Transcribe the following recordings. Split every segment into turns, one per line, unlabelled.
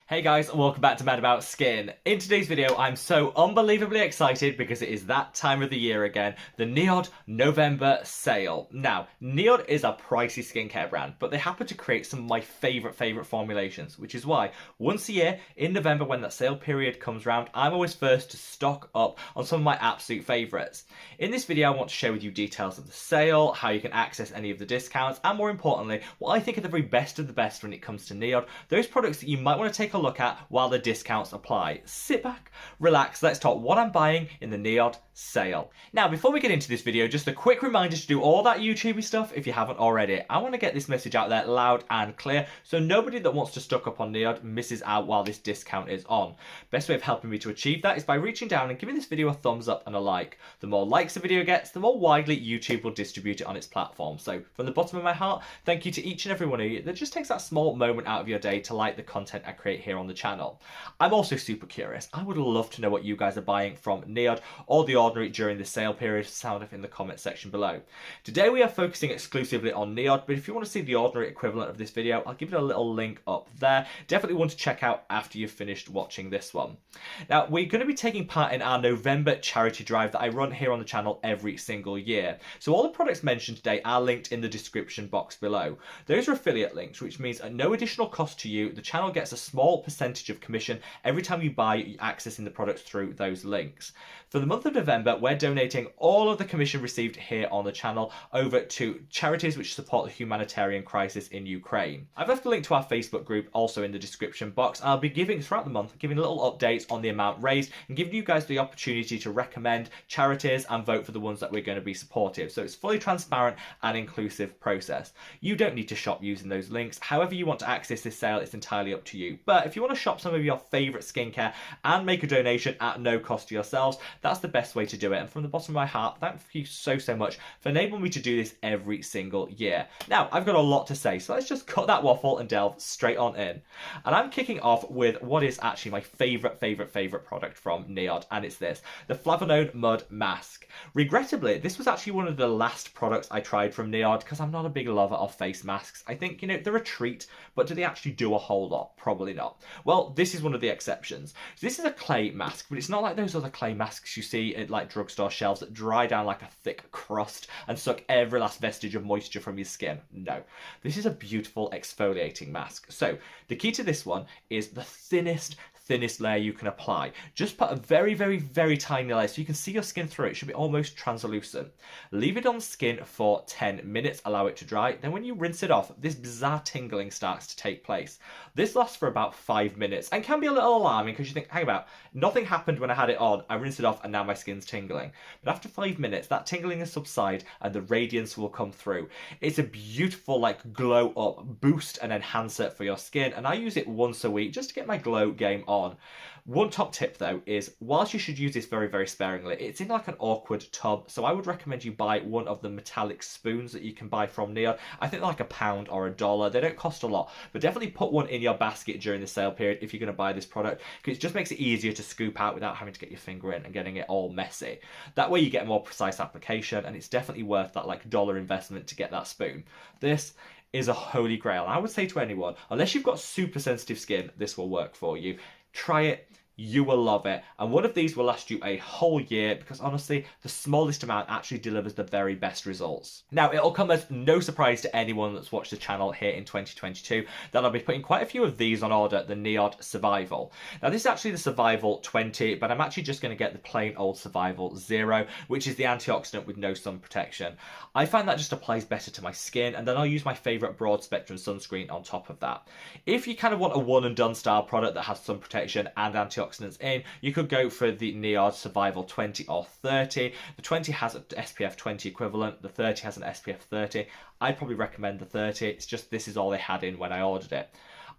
Hey guys, and welcome back to Mad About Skin. In today's video, I'm so unbelievably excited because it is that time of the year again, the NIOD November Sale. Now, NIOD is a pricey skincare brand, but they happen to create some of my favourite formulations, which is why once a year, in November when that sale period comes round, I'm always first to stock up on some of my absolute favourites. In this video, I want to share with you details of the sale, how you can access any of the discounts, and more importantly, what I think are the very best of the best when it comes to NIOD, those products that you might want to take a look at while the discounts apply. Sit back, relax, let's talk what I'm buying in the NIOD sale. Now, before we get into this video, just a quick reminder to do all that YouTubey stuff if you haven't already. I want to get this message out there loud and clear so nobody that wants to stock up on NIOD misses out while this discount is on. Best way of helping me to achieve that is by reaching down and giving this video a thumbs up and a like. The more likes the video gets, the more widely YouTube will distribute it on its platform. So from the bottom of my heart, thank you to each and every one of you that just takes that small moment out of your day to like the content I create here on the channel. I'm also super curious. I would love to know what you guys are buying from NIOD or The Ordinary during the sale period. Sound off in the comment section below. Today we are focusing exclusively on NIOD, but if you want to see the Ordinary equivalent of this video, I'll give it a little link up there. Definitely one to check out after you've finished watching this one. Now, we're going to be taking part in our November charity drive that I run here on the channel every single year. So all the products mentioned today are linked in the description box below. Those are affiliate links, which means at no additional cost to you, the channel gets a small percentage of commission every time you buy accessing the products through those links. For the month of November, we're donating all of the commission received here on the channel over to charities which support the humanitarian crisis in Ukraine. I've left a link to our Facebook group also in the description box. I'll be giving throughout the month, giving little updates on the amount raised and giving you guys the opportunity to recommend charities and vote for the ones that we're going to be supportive. So it's a fully transparent and inclusive process. You don't need to shop using those links. However you want to access this sale, it's entirely up to you. But if you want to shop some of your favourite skincare and make a donation at no cost to yourselves, that's the best way to do it. And from the bottom of my heart, thank you so much for enabling me to do this every single year. Now, I've got a lot to say, so let's just cut that waffle and delve straight on in. And I'm kicking off with what is actually my favourite product from NIOD, and it's this, the Flavanone Mud Mask. Regrettably, this was actually one of the last products I tried from NIOD because I'm not a big lover of face masks. I think, they're a treat, but do they actually do a whole lot? Probably not. Well, this is one of the exceptions. So this is a clay mask, but it's not like those other clay masks you see at like drugstore shelves that dry down like a thick crust and suck every last vestige of moisture from your skin. No, this is a beautiful exfoliating mask. So the key to this one is the thinnest layer you can apply. Just put a very tiny layer so you can see your skin through it. It should be almost translucent. Leave it on the skin for 10 minutes, allow it to dry. Then when you rinse it off, this bizarre tingling starts to take place. This lasts for about 5 minutes and can be a little alarming because you think, hang about, nothing happened when I had it on, I rinsed it off and now my skin's tingling. But after 5 minutes, that tingling will subside and the radiance will come through. It's a beautiful like glow up boost and enhancer for your skin, and I use it once a week just to get my glow game on. One top tip though is, whilst you should use this very sparingly, it's in like an awkward tub, so I would recommend you buy one of the metallic spoons that you can buy from NIOD. I think they're like £1 or $1. They don't cost a lot, but definitely put one in your basket during the sale period if you're going to buy this product, because it just makes it easier to scoop out without having to get your finger in and getting it all messy. That way you get a more precise application, and it's definitely worth that like $1 investment to get that spoon. This is a holy grail. I would say to anyone, unless you've got super sensitive skin, this will work for you. Try it. You will love it, and one of these will last you a whole year because honestly the smallest amount actually delivers the very best results. Now, it'll come as no surprise to anyone that's watched the channel here in 2022 that I'll be putting quite a few of these on order, the NIOD Survival. Now, this is actually the Survival 20, but I'm actually just going to get the plain old Survival 0, which is the antioxidant with no sun protection. I find that just applies better to my skin, and then I'll use my favourite broad spectrum sunscreen on top of that. If you kind of want a one and done style product that has sun protection and antioxidants in, you could go for the NIOD Survival 20 or 30. The 20 has an SPF 20 equivalent, the 30 has an SPF 30. I'd probably recommend the 30, it's just this is all they had in when I ordered it.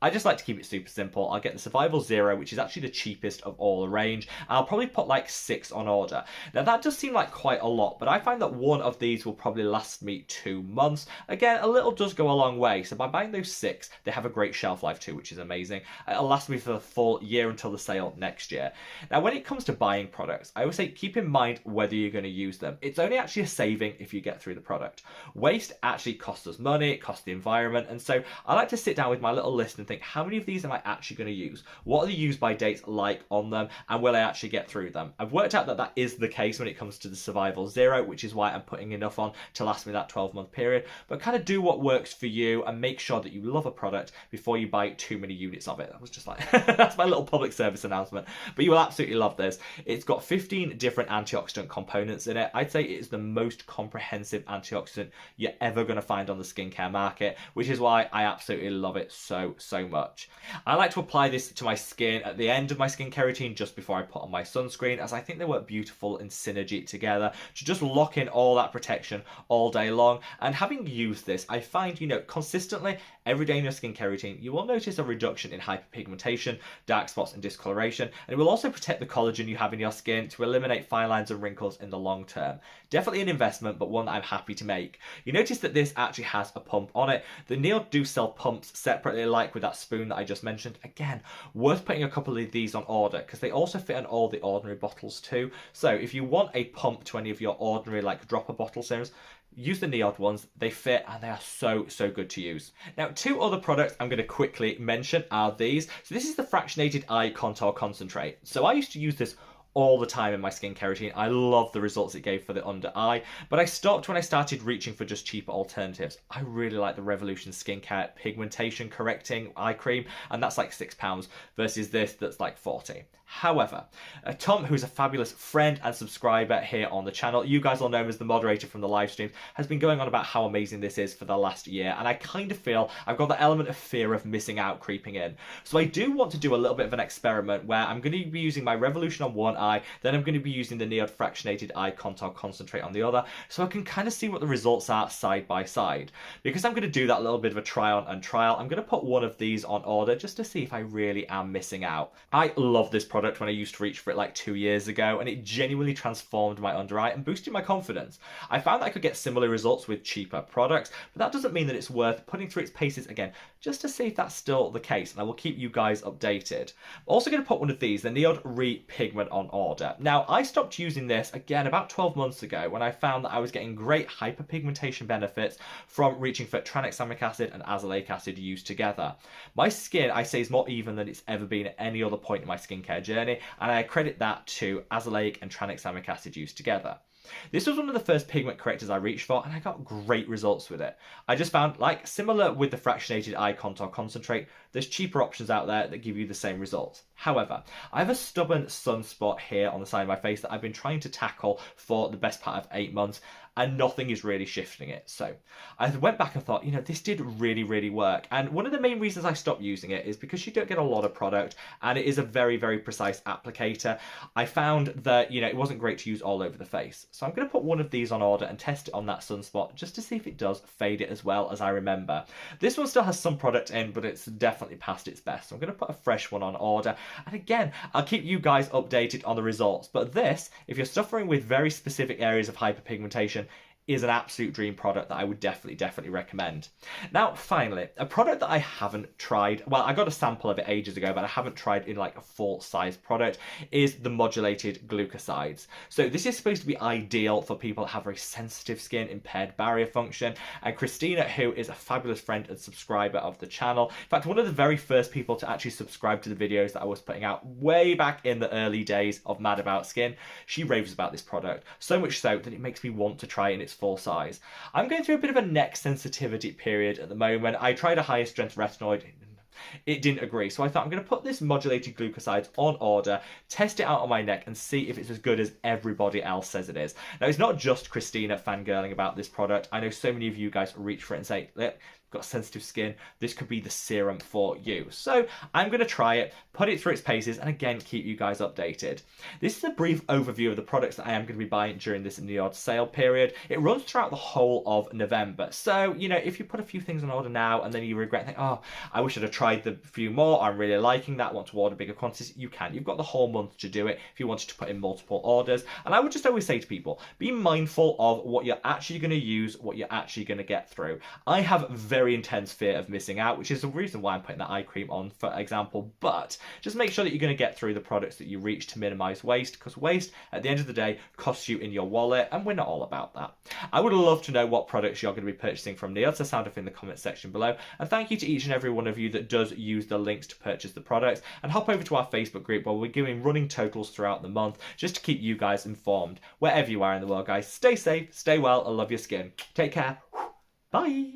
I just like to keep it super simple. I'll get the Survival Zero, which is actually the cheapest of all the range. I'll probably put like 6 on order. Now that does seem like quite a lot, but I find that one of these will probably last me 2 months. Again, a little does go a long way. So by buying those 6, they have a great shelf life too, which is amazing. It'll last me for the full year until the sale next year. Now, when it comes to buying products, I always say keep in mind whether you're going to use them. It's only actually a saving if you get through the product. Waste actually costs us money, it costs the environment, and so I like to sit down with my little list and think, how many of these am I actually going to use? What are the use by dates like on them, and will I actually get through them? I've worked out that that is the case when it comes to the Survival Zero, which is why I'm putting enough on to last me that 12-month period. But kind of do what works for you and make sure that you love a product before you buy too many units of it. That was just like, that's my little public service announcement. But you will absolutely love this. It's got 15 different antioxidant components in it. I'd say it is the most comprehensive antioxidant you're ever going to find on the skincare market, which is why I absolutely love it so much. I like to apply this to my skin at the end of my skincare routine just before I put on my sunscreen, as I think they work beautiful in synergy together to just lock in all that protection all day long. And having used this, I find, consistently every day in your skincare routine, you will notice a reduction in hyperpigmentation, dark spots and discoloration, and it will also protect the collagen you have in your skin to eliminate fine lines and wrinkles in the long term. Definitely an investment, but one that I'm happy to make. You notice that this actually has a pump on it. The NIOD do sell pumps separately, like with that spoon that I just mentioned. Again, worth putting a couple of these on order because they also fit in all the ordinary bottles too. So if you want a pump to any of your ordinary like dropper bottle serums, use the NIOD ones. They fit and they are so good to use. Now, two other products I'm going to quickly mention are these. So this is the fractionated eye contour concentrate. So I used to use this all the time in my skincare routine. I love the results it gave for the under eye, but I stopped when I started reaching for just cheaper alternatives. I really like the Revolution Skincare pigmentation correcting eye cream, and that's like £6 versus this that's like 40. However, Tom, who's a fabulous friend and subscriber here on the channel, you guys all know him as the moderator from the live streams, has been going on about how amazing this is for the last year, and I kind of feel I've got the element of fear of missing out creeping in. So I do want to do a little bit of an experiment where I'm going to be using my Revolution on one eye, then I'm going to be using the NIOD Fractionated Eye Contour Concentrate on the other, so I can kind of see what the results are side by side. Because I'm going to do that little bit of a try on and trial, I'm going to put one of these on order just to see if I really am missing out. I love this product when I used to reach for it like 2 years ago, and it genuinely transformed my under eye and boosted my confidence. I found that I could get similar results with cheaper products, but that doesn't mean that it's worth putting through its paces again just to see if that's still the case, and I will keep you guys updated. I'm also going to put one of these, the NIOD Re-Pigment, on order. Now, I stopped using this again about 12 months ago when I found that I was getting great hyperpigmentation benefits from reaching for tranexamic acid and azelaic acid used together. My skin, I say, is more even than it's ever been at any other point in my skincare journey, and I credit that to azelaic and tranexamic acid used together. This was one of the first pigment correctors I reached for, and I got great results with it. I just found, like similar with the fractionated eye contour concentrate, there's cheaper options out there that give you the same results. However, I have a stubborn sunspot here on the side of my face that I've been trying to tackle for the best part of 8 months, and nothing is really shifting it. So I went back and thought, this did really work. And one of the main reasons I stopped using it is because you don't get a lot of product, and it is a very precise applicator. I found that, it wasn't great to use all over the face. So I'm going to put one of these on order and test it on that sunspot just to see if it does fade it as well as I remember. This one still has some product in, but it's definitely past its best. So I'm going to put a fresh one on order. And again, I'll keep you guys updated on the results. But this, if you're suffering with very specific areas of hyperpigmentation, is an absolute dream product that I would definitely recommend. Now, finally, a product that I haven't tried, well, I got a sample of it ages ago, but I haven't tried in like a full-size product, is the modulated glucosides. So this is supposed to be ideal for people that have very sensitive skin, impaired barrier function, and Christina, who is a fabulous friend and subscriber of the channel, in fact, one of the very first people to actually subscribe to the videos that I was putting out way back in the early days of Mad About Skin, she raves about this product, so much so that it makes me want to try it in its full size. I'm going through a bit of a neck sensitivity period at the moment. I tried a higher strength retinoid. It didn't agree, so I thought I'm going to put this modulated glucosides on order, test it out on my neck, and see if it's as good as everybody else says it is. Now, it's not just Christina fangirling about this product. I know so many of you guys reach for it and say, look, got sensitive skin, this could be the serum for you. So I'm going to try it, put it through its paces, and again, keep you guys updated. This is a brief overview of the products that I am going to be buying during this NIOD sale period. It runs throughout the whole of November. So, if you put a few things on order now and then you regret and think, oh, I wish I'd have tried the few more, I'm really liking that, want to order bigger quantities, you can. You've got the whole month to do it if you wanted to put in multiple orders. And I would just always say to people, be mindful of what you're actually going to use, what you're actually going to get through. I have very very intense fear of missing out, which is the reason why I'm putting that eye cream on, for example. But just make sure that you're going to get through the products that you reach to minimize waste, because waste at the end of the day costs you in your wallet, and we're not all about that. I would love to know what products you're going to be purchasing from NIOD, so sound off in the comment section below. And thank you to each and every one of you that does use the links to purchase the products, and hop over to our Facebook group where we're giving running totals throughout the month just to keep you guys informed. Wherever you are in the world, guys, stay safe, stay well, and love your skin. Take care. Bye.